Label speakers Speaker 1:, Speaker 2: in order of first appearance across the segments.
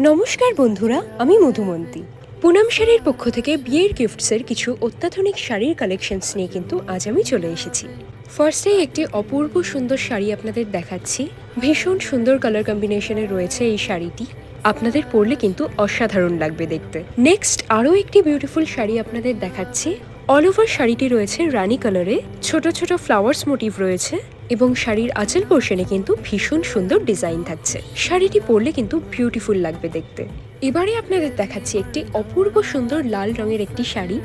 Speaker 1: নমস্কার বন্ধুরা, আমি মধুমন্তী। পুনম শাড়ির পক্ষ থেকে বিয়ের গিফটসের কিছু অত্যাধুনিক শাড়ির কালেকশনস নিয়ে কিন্তু আজ আমি চলে এসেছি। ফার্স্টেই একটি অপূর্ব সুন্দর শাড়ি আপনাদের দেখাচ্ছি। ভীষণ সুন্দর কালার কম্বিনেশনে রয়েছে এই শাড়িটি, আপনাদের পরলে কিন্তু অসাধারণ লাগবে দেখতে। নেক্সট আরও একটি বিউটিফুল শাড়ি আপনাদের দেখাচ্ছি। অল ওভার শাড়িটি রয়েছে রানি কালারে, ছোট ছোট ফ্লাওয়ার্স মোটিভ রয়েছে এবং শাড়ির আঁচল পোর্শনে কিন্তু ভীষণ সুন্দর ডিজাইন থাকছে। শাড়িটি পরলে কিন্তু বিউটিফুল লাগবে দেখতে। এবারে আপনাদের দেখাচ্ছি একটি অপূর্ব সুন্দর লাল রঙের একটি শাড়ি।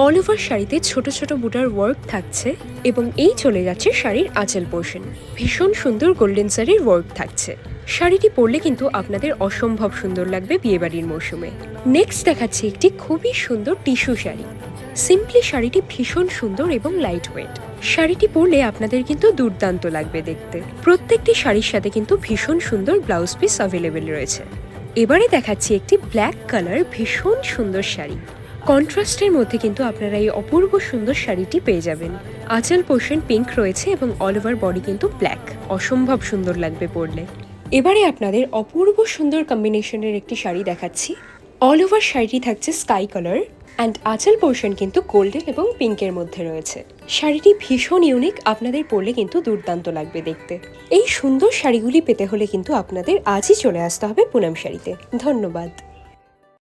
Speaker 1: অল ওভার শাড়িতে ছোট ছোট বুটার ওয়ার্ক থাকছে এবং এই চলে যাচ্ছে শাড়ির আঁচল পোর্শন। ভীষণ সুন্দর গোল্ডেন শাড়ির ওয়ার্ক থাকছে। শাড়িটি পরলে কিন্তু আপনাদের অসম্ভব সুন্দর লাগবে বিয়েবাড়ির মৌসুমে। নেক্সট দেখাচ্ছি একটি খুবই সুন্দর টিস্যু শাড়ি। সিম্পলি শাড়িটি ভীষণ সুন্দর এবং লাইট ওয়েট। শাড়িটি পরলে আপনাদের কিন্তু দুর্দান্ত লাগবে দেখতে। প্রত্যেকটি শাড়ির সাথে কিন্তু ভীষণ সুন্দর ব্লাউজ পিস অ্যাভেলেবেল রয়েছে। এবারে দেখাচ্ছি একটি ব্ল্যাক কালার ভীষণ সুন্দর শাড়ি। কন্ট্রাস্টের মধ্যে কিন্তু আপনারা এই অপূর্ব সুন্দর শাড়িটি পেয়ে যাবেন। আঁচল পোর্শন পিঙ্ক রয়েছে এবং অল ওভার বডি কিন্তু ব্ল্যাক। অসম্ভব সুন্দর লাগবে পরলে। এবারে আপনাদের অপূর্ব সুন্দর কম্বিনেশনের একটি শাড়ি দেখাচ্ছি। অল ওভার শাড়িটি থাকছে স্কাই কালার অ্যান্ড আঁচল পোর্শন কিন্তু গোল্ডেন এবং পিঙ্কের মধ্যে রয়েছে। শাড়িটি ভীষণ ইউনিক, আপনাদের পরলে কিন্তু দুর্দান্ত লাগবে দেখতে। এই সুন্দর শাড়িগুলি পেতে হলে কিন্তু আপনাদের আজই চলে আসতে হবে পুনম শাড়িতে। ধন্যবাদ।